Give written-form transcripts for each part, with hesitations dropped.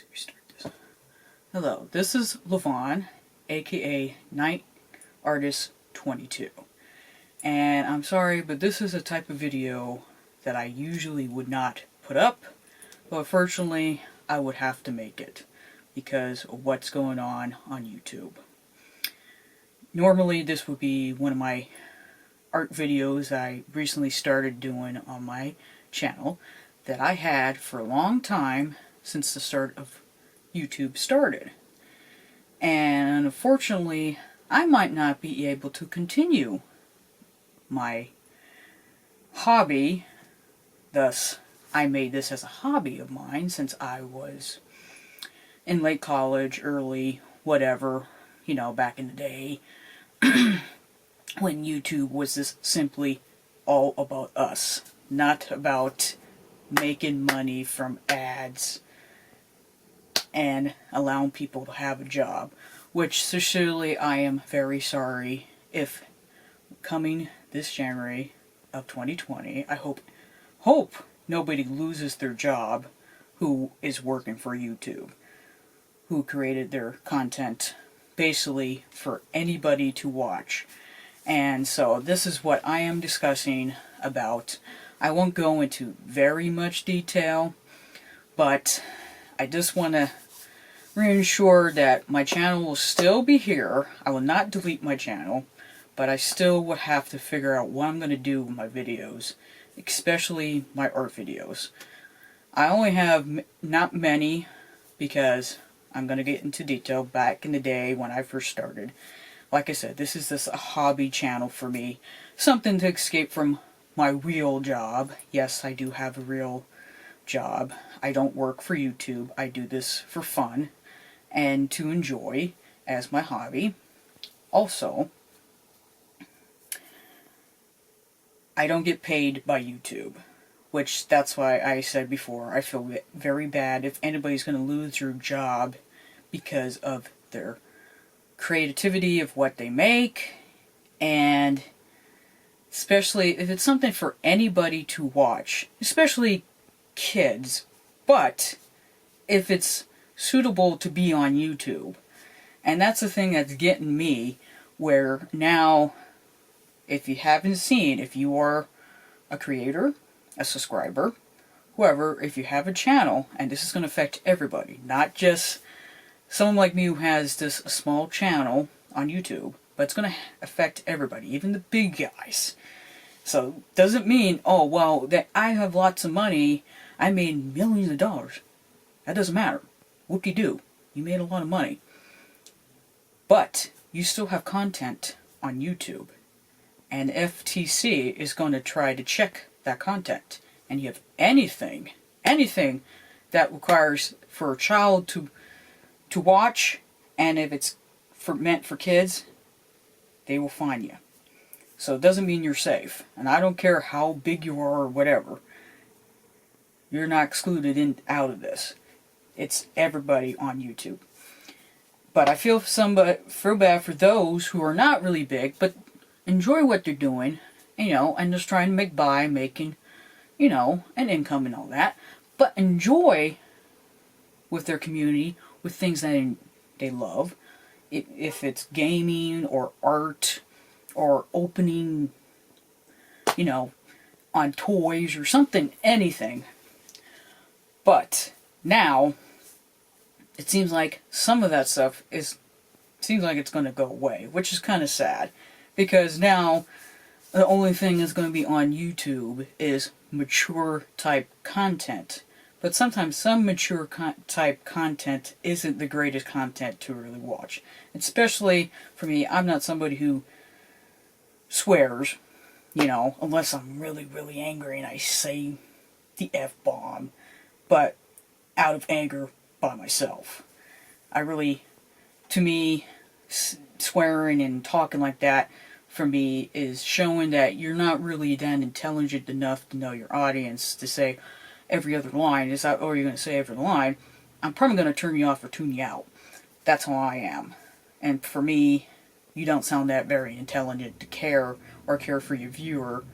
Let's restart this. Hello, this is Levon, aka Night Artist 22. And I'm sorry, but this is a type of video that I usually would not put up, but fortunately I would have to make it because of what's going on YouTube. Normally this would be one of my art videos I recently started doing on my channel that I had for a long time since the start of YouTube started. And unfortunately, I might not be able to continue my hobby. Thus, I made this as a hobby of mine since I was in late college, early, whatever, you know, back in the day, when YouTube was just simply all about us, not about making money from ads and allowing people to have a job, which sincerely I am very sorry if coming this January of 2020, I hope nobody loses their job who is working for YouTube, who created their content basically for anybody to watch. And so this is what I am discussing about. I won't go into very much detail, but I just want to reassure that my channel will still be here. I will not delete my channel, but I still would have to figure out what I'm going to do with my videos, especially my art videos. I only have not many because I'm going to get into detail. Back in the day when I first started, like I said, this is just a hobby channel for me. Something to escape from my real job. Yes, I do have a real job. I don't work for YouTube. I do this for fun and to enjoy as my hobby. Also, I don't get paid by YouTube, which that's why I said before, I feel very bad if anybody's going to lose their job because of their creativity of what they make, and especially if it's something for anybody to watch, especially kids, but if it's suitable to be on YouTube. And that's the thing that's getting me, where now, if you haven't seen, if you are a creator, a subscriber, whoever, if you have a channel, and this is going to affect everybody, not just someone like me who has this small channel on YouTube, but it's going to affect everybody, even the big guys. So, doesn't mean, oh, well, that I have lots of money, I made millions of dollars. That doesn't matter. Whoop-de-doo. You made a lot of money. But, you still have content on YouTube. And FTC is going to try to check that content. And you have anything that requires for a child to watch, and if it's meant for kids, they will find you. So it doesn't mean you're safe. And I don't care how big you are or whatever. You're not excluded out of this. It's everybody on YouTube. But I feel bad for those who are not really big, but enjoy what they're doing, you know, and just trying to making, you know, an income and all that. But enjoy with their community, with things that they love. If it's gaming or art or opening, you know, on toys or something, anything. But now, it seems like some of that stuff seems like it's going to go away, which is kind of sad. Because now, the only thing that's going to be on YouTube is mature type content. But sometimes some mature type content isn't the greatest content to really watch. Especially for me, I'm not somebody who swears, you know, unless I'm really, really angry and I say the F-bomb, but out of anger by myself. To me, swearing and talking like that, for me, is showing that you're not really that intelligent enough to know your audience to say every other line. Is that, or you're going to say every line, I'm probably going to turn you off or tune you out. That's how I am. And for me, you don't sound that very intelligent to care for your viewer,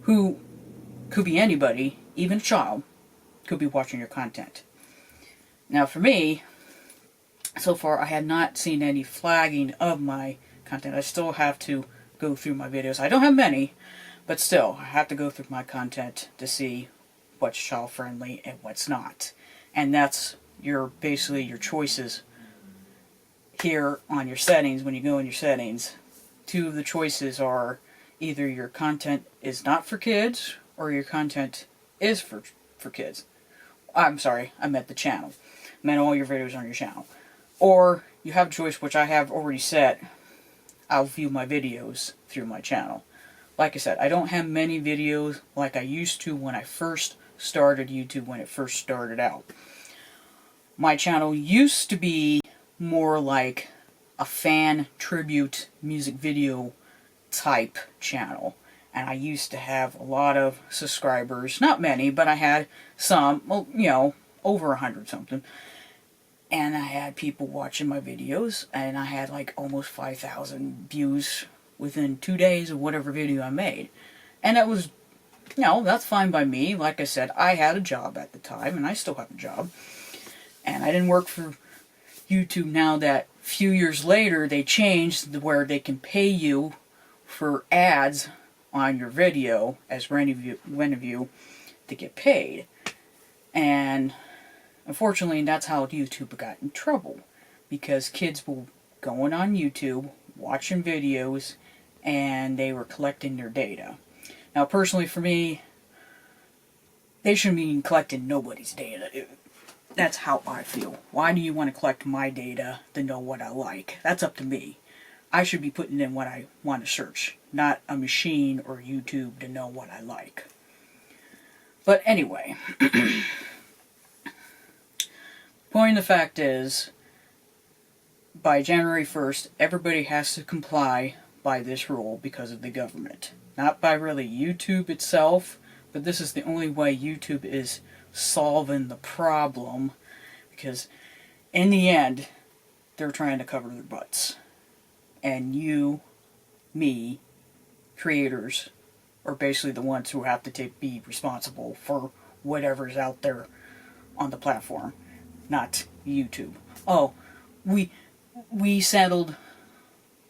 who could be anybody, even a child, could be watching your content. Now for me, so far I have not seen any flagging of my content. I still have to go through my videos. I don't have many, but still, I have to go through my content to see what's child friendly and what's not. And that's basically your choices here on your settings. When you go in your settings, two of the choices are either your content is not for kids or your content is for kids. I'm sorry, I meant the channel. I meant all your videos on your channel. Or you have a choice, which I have already set. I'll view my videos through my channel. Like I said, I don't have many videos like I used to when I first started YouTube, when it first started out. My channel used to be more like a fan tribute music video type channel. And I used to have a lot of subscribers. Not many, but I had some, well, you know, over 100 something. And I had people watching my videos, and I had like almost 5,000 views within 2 days of whatever video I made. And that was, you know, that's fine by me. Like I said, I had a job at the time, and I still have a job. And I didn't work for YouTube. Now that a few years later they changed where they can pay you for ads on your video as one of you to get paid. And unfortunately, that's how YouTube got in trouble, because kids were going on YouTube, watching videos, and they were collecting their data. Now, personally, for me, they shouldn't be collecting nobody's data. That's how I feel. Why do you want to collect my data to know what I like? That's up to me. I should be putting in what I want to search, not a machine or YouTube to know what I like. But anyway, point of the fact is, by January 1st, everybody has to comply by this rule because of the government. Not by really YouTube itself, but this is the only way YouTube is solving the problem, because in the end, they're trying to cover their butts. And you, me, creators, are basically the ones who have to be responsible for whatever's out there on the platform, not YouTube. Oh, we settled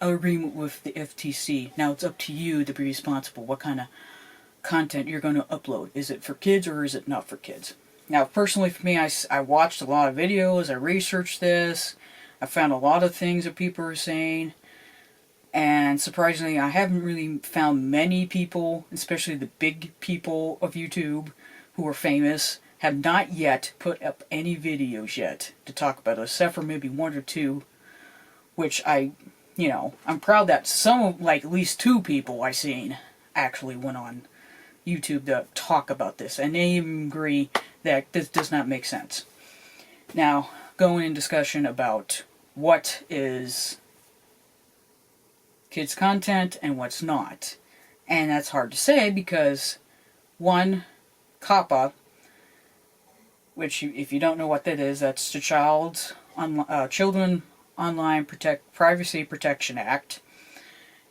an agreement with the FTC. Now it's up to you to be responsible what kind of content you're going to upload. Is it for kids or is it not for kids? Now, personally for me, I watched a lot of videos, I researched this, I found a lot of things that people are saying, and surprisingly, I haven't really found many people, especially the big people of YouTube who are famous, have not yet put up any videos yet to talk about it, except for maybe one or two, which I'm proud that some, like at least 2 people I seen actually went on YouTube to talk about this, and they even agree that this does not make sense. Now, going in discussion about what is kids content and what's not. And that's hard to say because, one, COPPA, which if you don't know what that is, that's the Children Online Privacy Protection Act,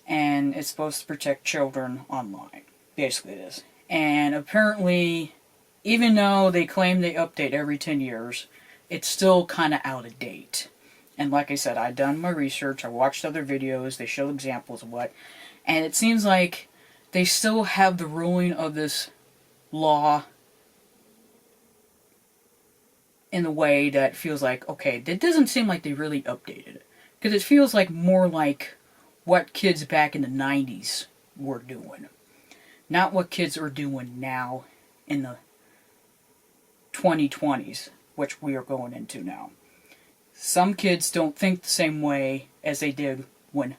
and it's supposed to protect children online. Basically it is. And apparently, even though they claim they update every 10 years, it's still kind of out of date. And like I said, I've done my research, I watched other videos, they show examples of what, and it seems like they still have the ruling of this law in a way that feels like, okay, it doesn't seem like they really updated it. Because it feels like more like what kids back in the 90s were doing. Not what kids are doing now in the 2020s, which we are going into now. Some kids don't think the same way as they did when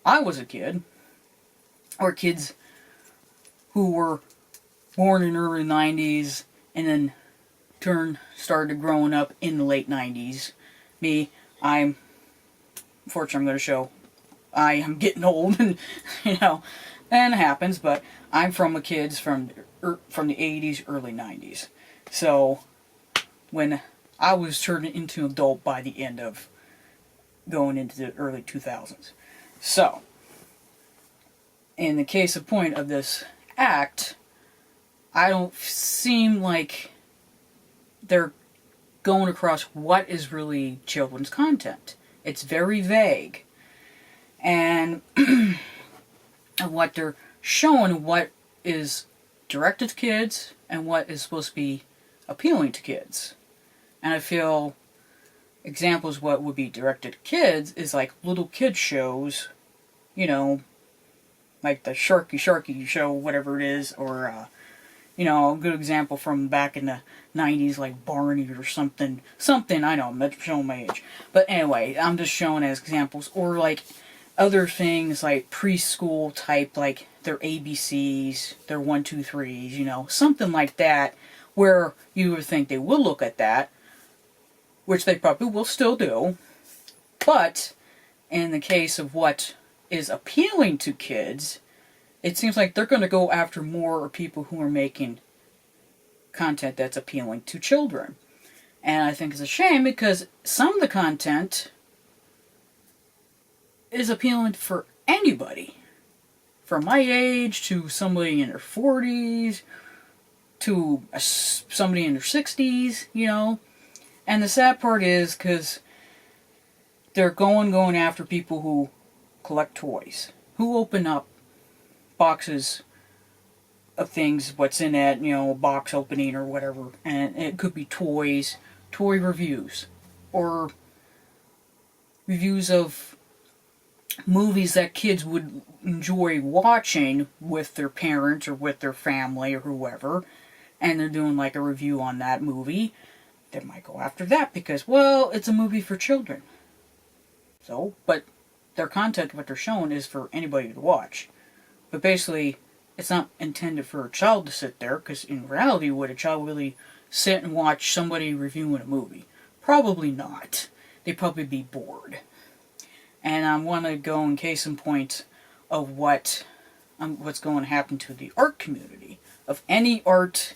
I was a kid, or kids who were born in the early 90s and then started growing up in the late 90s. Me, unfortunately I'm going to show I am getting old, and and it happens, but I'm from the kids from the 80s, early 90s. So when I was turning into an adult by the end of going into the early 2000s. So, in the case of point of this act, I don't seem like they're going across what is really children's content. It's very vague. And what they're showing, what is directed to kids and what is supposed to be appealing to kids. And I feel examples what would be directed to kids is like little kid shows, you know, like the Sharky show, whatever it is, or, a good example from back in the 90s, like Barney or something, I know, I'm showing my age. But anyway, I'm just showing as examples, or like other things like preschool type, like their ABCs, their 1, 2, 3s, something like that, where you would think they will look at that, which they probably will still do. But in the case of what is appealing to kids, it seems like they're going to go after more people who are making content that's appealing to children. And I think it's a shame because some of the content is appealing for anybody. From my age to somebody in their 40s to somebody in their 60s, And the sad part is because they're going after people who collect toys, who open up boxes of things, what's in that, box opening or whatever, and it could be toys, toy reviews, or reviews of movies that kids would enjoy watching with their parents or with their family or whoever, and they're doing like a review on that movie. They might go after that because, well, it's a movie for children. So, but their content, what they're showing, is for anybody to watch. But basically, it's not intended for a child to sit there, because in reality, would a child really sit and watch somebody reviewing a movie? Probably not. They'd probably be bored. And I want to go in case in point of what's going to happen to the art community. Of any art,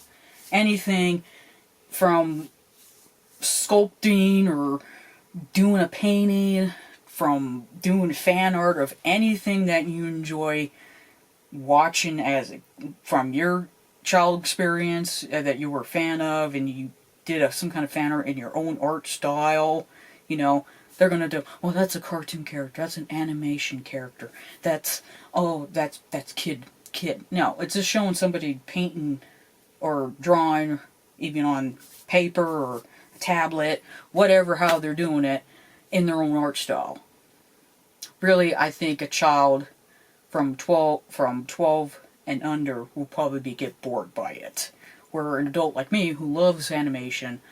anything from sculpting or doing a painting, from doing fan art of anything that you enjoy watching from your child experience that you were a fan of, and you did some kind of fan art in your own art style, they're gonna do, well, that's a cartoon character, that's an animation character, that's kid. No, it's just showing somebody painting or drawing, even on paper or a tablet, whatever, how they're doing it, in their own art style. Really, I think a child from 12 and under will probably get bored by it. Where an adult like me, who loves animation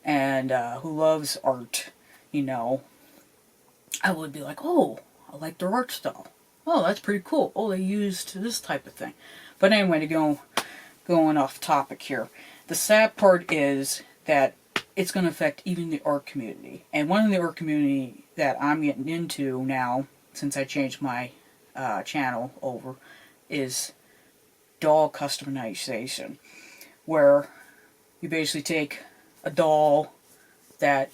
and who loves art, I would be like, oh, I like their art style. Oh, that's pretty cool. Oh, they used this type of thing. But anyway, going off topic here. The sad part is that it's going to affect even the art community. And one of the art community that I'm getting into now, since I changed my channel over, is doll customization, where you basically take a doll that,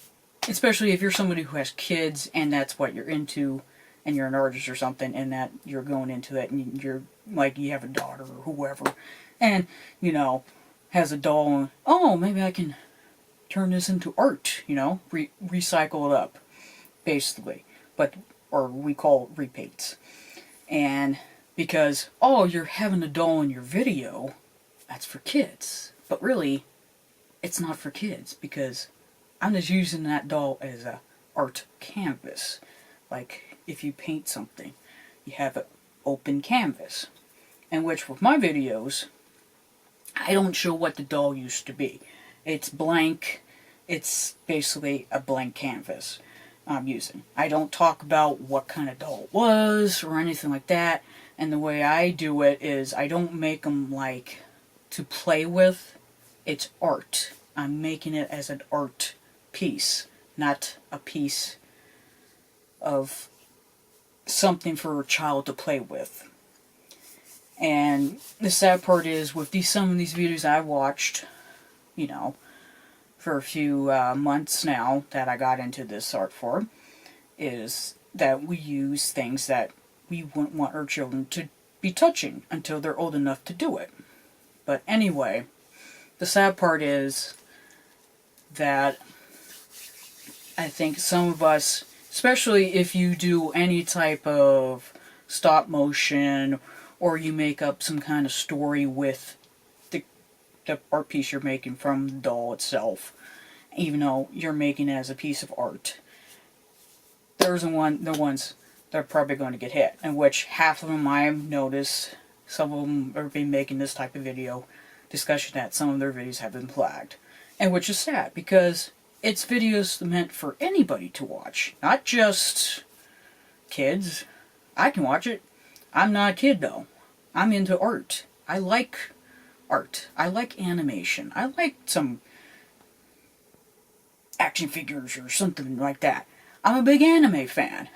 especially if you're somebody who has kids and that's what you're into, and you're an artist or something, and that you're going into that, and you're like, you have a daughter or whoever, and has a doll, and, oh, maybe I can turn this into art, recycle it up, basically, or we call it repaints. And because, oh, you're having a doll in your video, that's for kids. But really, it's not for kids, because I'm just using that doll as a art canvas. Like, if you paint something, you have an open canvas. In which, with my videos, I don't show what the doll used to be. It's blank. It's basically a blank canvas I'm using. I don't talk about what kind of doll it was or anything like that. And the way I do it is I don't make them like to play with. It's art. I'm making it as an art piece, not a piece of something for a child to play with. And the sad part is, with some of these videos I watched, for a few months now that I got into this art form, is that we use things that we wouldn't want our children to be touching until they're old enough to do it. But anyway, the sad part is that I think some of us, especially if you do any type of stop motion or you make up some kind of story with the art piece you're making from the doll itself, even though you're making it as a piece of art, there's the ones that are probably going to get hit, in which half of them I've noticed, some of them have been making this type of video discussion that some of their videos have been flagged. And which is sad, because it's videos meant for anybody to watch, not just kids. I can watch it. I'm not a kid though. I'm into art. I like art. I like animation. I like some action figures or something like that. I'm a big anime fan.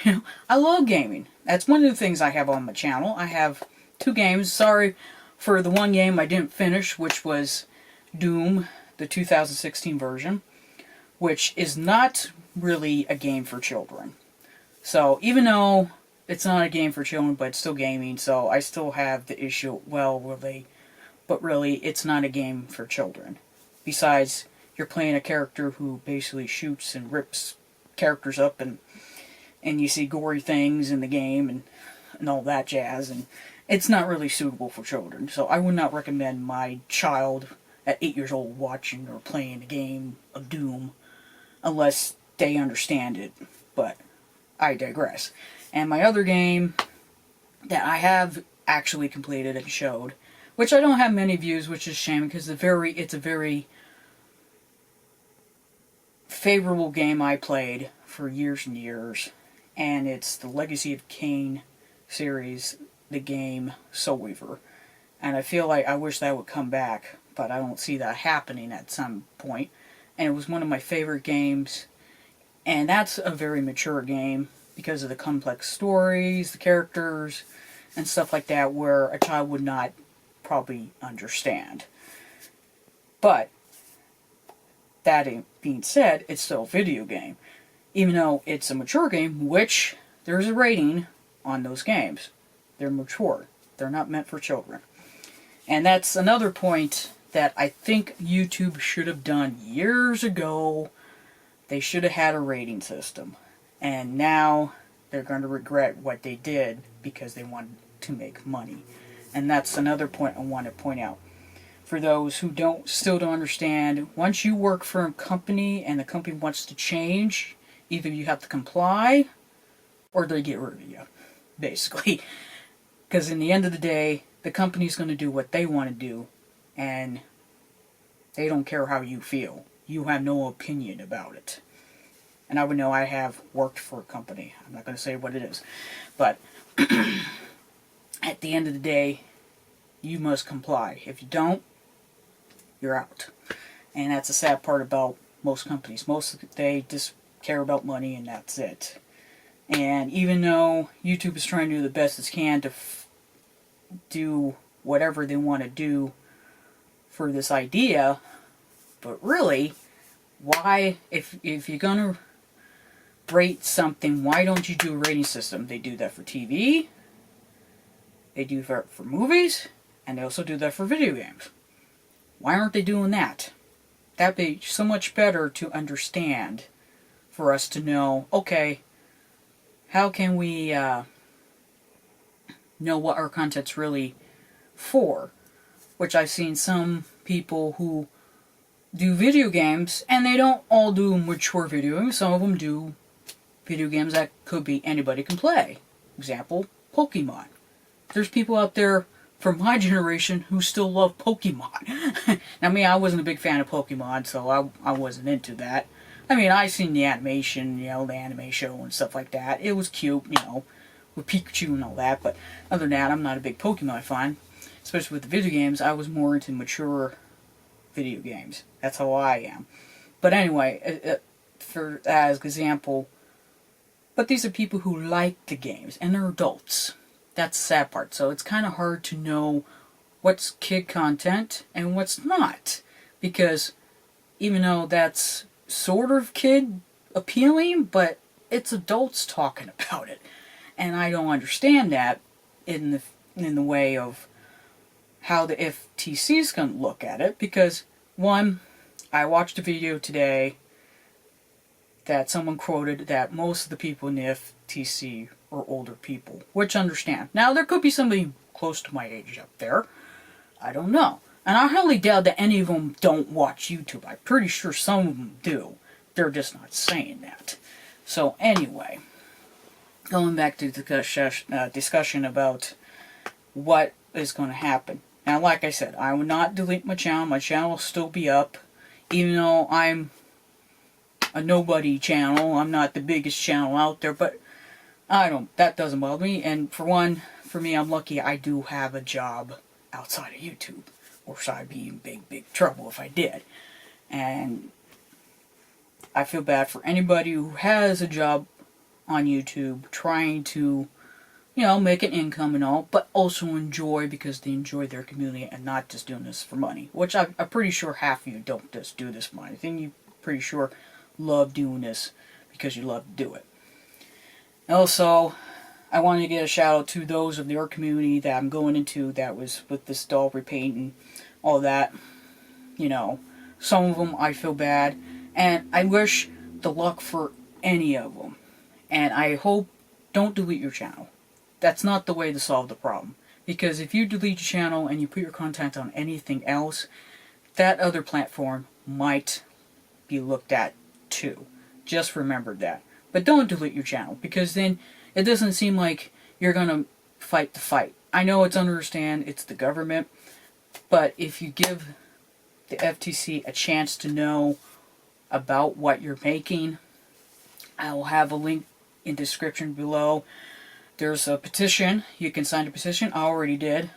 You know, I love gaming. That's one of the things I have on my channel. I have 2 games. Sorry for the one game I didn't finish, which was Doom, the 2016 version, which is not really a game for children. So even though it's not a game for children, but it's still gaming, so I still have the issue, well, but really, it's not a game for children. Besides, you're playing a character who basically shoots and rips characters up, and you see gory things in the game, and all that jazz, and it's not really suitable for children. So I would not recommend my child at 8 years old watching or playing a game of Doom, unless they understand it, but I digress. And my other game that I have actually completed and showed, which I don't have many views, which is a shame, because it's a very favorable game I played for years and years, and it's the Legacy of Kain series, the game Soul Weaver. And I feel like I wish that would come back, but I don't see that happening at some point. And it was one of my favorite games, and that's a very mature game because of the complex stories, the characters, and stuff like that, where a child would not probably understand. But that being said, it's still a video game. Even though it's a mature game, which there's a rating on those games. They're mature. They're not meant for children. And that's another point that I think YouTube should have done years ago. They should have had a rating system. And now they're going to regret what they did because they wanted to make money. And that's another point I want to point out. For those who still don't understand, once you work for a company and the company wants to change, either you have to comply or they get rid of you, basically. Because in the end of the day, the company's going to do what they want to do, and they don't care how you feel. You have no opinion about it. And I would know I have worked for a company. I'm not going to say what it is. But at the end of the day, you must comply. If you don't, you're out. And that's the sad part about most companies. They just care about money and that's it. And even though YouTube is trying to do the best it can to do whatever they want to do for this idea, but really, why, if you're gonna rate something, why don't you do a rating system? They do that for TV, they do that for movies, and they also do that for video games. Why aren't they doing that? That'd be so much better to understand, for us to know, okay, how can we know what our content's really for? Which I've seen some people who do video games, and they don't all do mature video games. Some of them do video games that could be anybody can play. Example, Pokemon. There's people out there from my generation who still love Pokemon. I mean, I wasn't a big fan of Pokemon, so I wasn't into that. I mean, I seen the animation, the anime show and stuff like that. It was cute, with Pikachu and all that, but other than that, I'm not a big Pokemon fan. Especially with the video games, I was more into mature video games. That's how I am. But anyway, for as example, but these are people who like the games, and they're adults. That's the sad part. So it's kind of hard to know what's kid content and what's not. Because even though that's sort of kid appealing, but it's adults talking about it. And I don't understand that in the way of how the FTC is going to look at it, because one, I watched a video today that someone quoted that most of the people in the FTC are older people, which I understand. Now, there could be somebody close to my age up there. I don't know. And I highly doubt that any of them don't watch YouTube. I'm pretty sure some of them do. They're just not saying that. So anyway, going back to the discussion about what is going to happen. Now, like I said, I will not delete my channel. My channel will still be up. Even though I'm a nobody channel. I'm not the biggest channel out there. But that doesn't bother me. And for me, I'm lucky I do have a job outside of YouTube. Or so I'd be in big trouble if I did. And I feel bad for anybody who has a job on YouTube trying to, make an income and all, but also enjoy because they enjoy their community and not just doing this for money. Which I'm pretty sure half of you don't just do this for money. I think you pretty sure love doing this because you love to do it. Also, I wanted to get a shout out to those of their community that I'm going into that was with this doll repaint and all that. Some of them I feel bad. And I wish the luck for any of them. And I hope, don't delete your channel. That's not the way to solve the problem. Because if you delete your channel and you put your content on anything else, that other platform might be looked at too. Just remember that. But don't delete your channel, because then it doesn't seem like you're going to fight the fight. I know it's understand, it's the government, but if you give the FTC a chance to know about what you're making, I will have a link in the description below. There's a petition. You can sign a petition. I already did.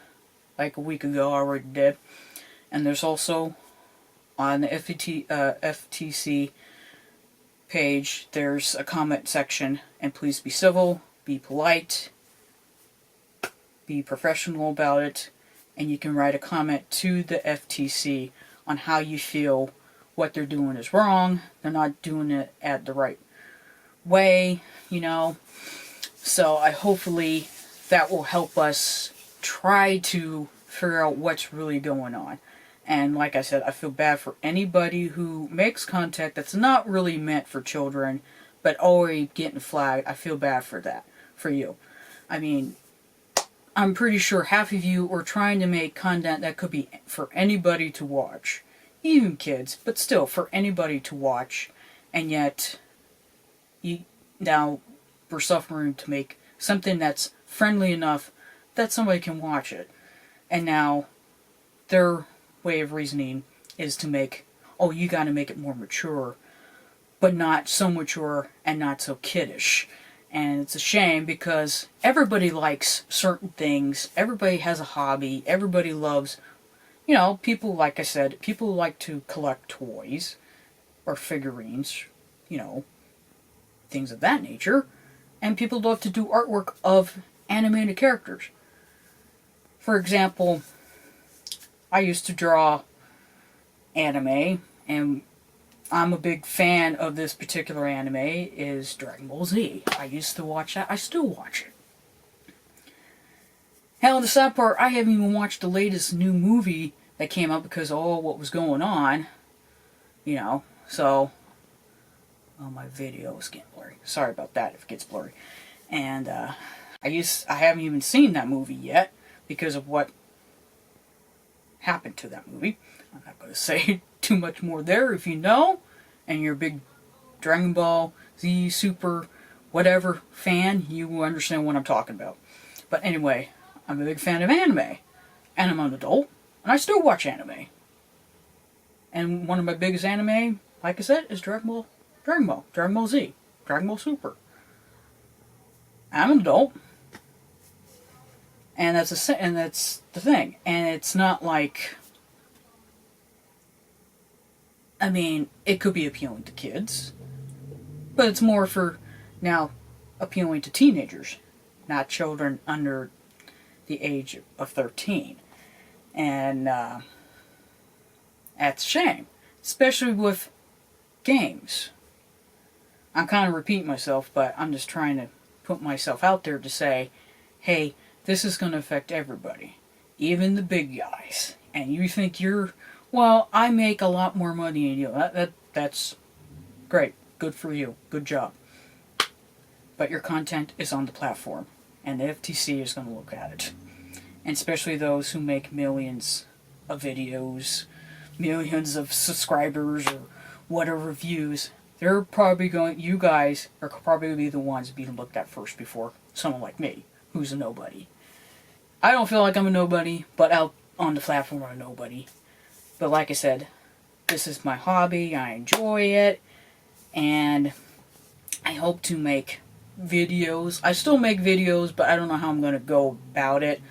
Like a week ago, I already did. And there's also on the FTC page, there's a comment section. And please be civil, be polite, be professional about it. And you can write a comment to the FTC on how you feel what they're doing is wrong. They're not doing it at the right way, So hopefully that will help us try to figure out what's really going on. And like I said, I feel bad for anybody who makes content that's not really meant for children, but already getting flagged. I feel bad for that, for you. I mean, I'm pretty sure half of you are trying to make content that could be for anybody to watch. Even kids, but still for anybody to watch. And yet, now we're suffering to make something that's friendly enough that somebody can watch it. And now, their way of reasoning is to make, you gotta make it more mature, but not so mature and not so kiddish. And it's a shame because everybody likes certain things, everybody has a hobby, everybody loves, people, like I said, people like to collect toys or figurines, things of that nature. And people love to do artwork of animated characters. For example, I used to draw anime, and I'm a big fan of this particular anime, is Dragon Ball Z. I used to watch that. I still watch it. Hell, the sad part, I haven't even watched the latest new movie that came out because of all what was going on. So... my video is getting blurry. Sorry about that if it gets blurry. And I haven't even seen that movie yet because of what happened to that movie. I'm not going to say too much more there. If you know, and you're a big Dragon Ball Z Super whatever fan, you will understand what I'm talking about. But anyway, I'm a big fan of anime. And I'm an adult. And I still watch anime. And one of my biggest anime, like I said, is Dragon Ball Z, Dragon Ball Super. I'm an adult, and that's the thing. And it's not like, I mean, it could be appealing to kids, but it's more for now appealing to teenagers, not children under the age of 13, and that's a shame, especially with games. I'm kind of repeating myself, but I'm just trying to put myself out there to say, hey, this is going to affect everybody, even the big guys. And you think you're Well, I make a lot more money than you. That's great. Good for you. Good job. But your content is on the platform, and the FTC is going to look at it. And especially those who make millions of videos, millions of subscribers, or whatever views. They're probably going, you guys are probably going to be the ones being looked at first before someone like me, who's a nobody. I don't feel like I'm a nobody, but out on the platform I'm a nobody. But like I said, this is my hobby, I enjoy it, and I hope to make videos. I still make videos, but I don't know how I'm going to go about it.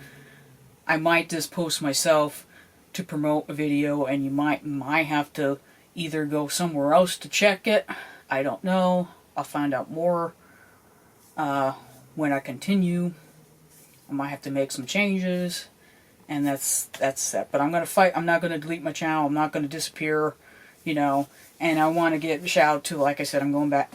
I might just post myself to promote a video, and you might have to either go somewhere else to check it. I don't know. I'll find out more when I continue. I might have to make some changes, and that's it. But I'm gonna fight. I'm not gonna delete my channel. I'm not gonna disappear, you know. And I want to give a shout out to, like I said, I'm going back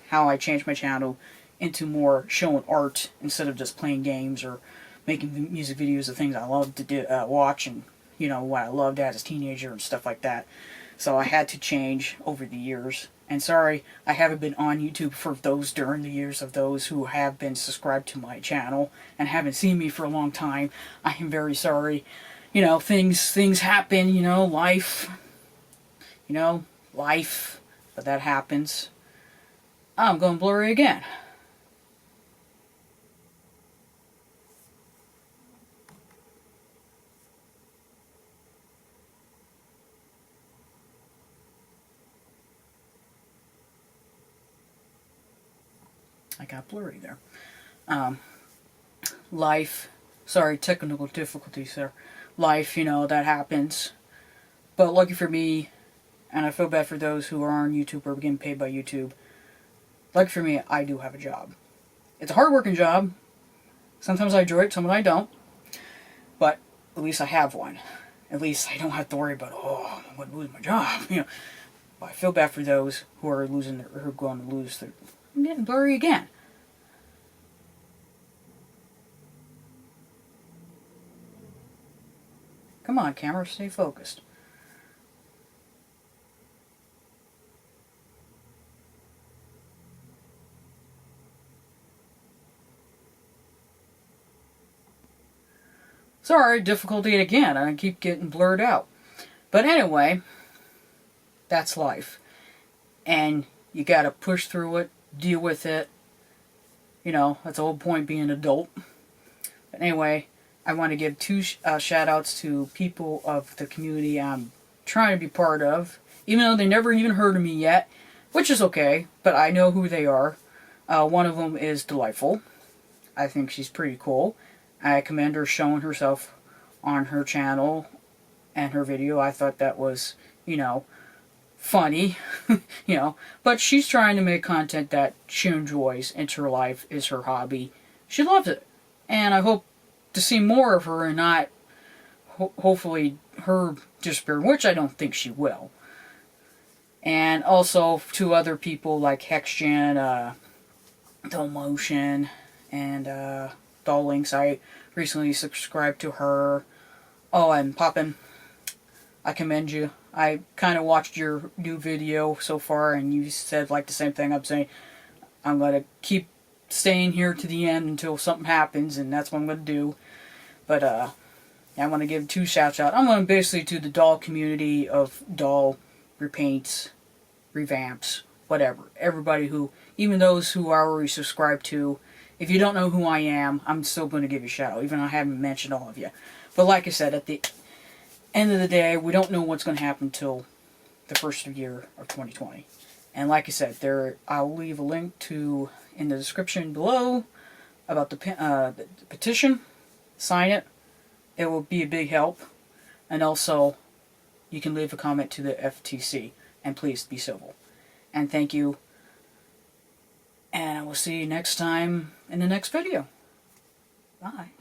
how I changed my channel into more showing art instead of just playing games or making music videos of things I love to do, watch, and you know what I loved as a teenager and stuff like that. So I had to change over the years. And sorry, I haven't been on YouTube for those during the years of those who have been subscribed to my channel and haven't seen me for a long time. I am very sorry. You know, things happen, you know, life. You know, life. But that happens. I'm going blurry again. I got blurry there. Life. Sorry, technical difficulties there. Life, you know, that happens. But lucky for me, and I feel bad for those who are on YouTube or getting paid by YouTube. Lucky for me, I do have a job. It's a hard-working job. Sometimes I enjoy it, sometimes I don't. But at least I have one. At least I don't have to worry about, oh, I'm going to lose my job. You know, but I feel bad for those who are losing their, who are going to lose their. I'm getting blurry again. Come on, camera, stay focused. Sorry, difficulty again. I keep getting blurred out. But anyway, that's life. And you gotta push through it, deal with it. You know, that's the whole point being an adult. But anyway, I want to give two shout outs to people of the community I'm trying to be part of. Even though they never even heard of me yet, which is okay, but I know who they are. One of them is Delightful. I think she's pretty cool. I commend her showing herself on her channel and her video. I thought that was, you know, funny, you know. But she's trying to make content that she enjoys. It's her life, is her hobby. She loves it. And I hope to see more of her and not, hopefully, her disappear, which I don't think she will. And also to other people like HexGen, Dull Motion, and Doll Links. I recently subscribed to her. Oh, and Poppin', I commend you. I kind of watched your new video so far, and you said like the same thing I'm saying. I'm going to keep staying here to the end until something happens, and that's what I'm going to do. But I want to give two shouts out. I'm going to basically to the doll community of doll repaints, revamps, whatever. Everybody who, even those who are already subscribed to. If you don't know who I am, I'm still going to give you a shout out, even though I haven't mentioned all of you. But like I said, at the end of the day, we don't know what's going to happen until the first year of 2020. And like I said, I'll leave a link to in the description below about the petition. Sign it. It will be a big help. And also, you can leave a comment to the FTC. And please be civil. And thank you. And I will see you next time in the next video. Bye.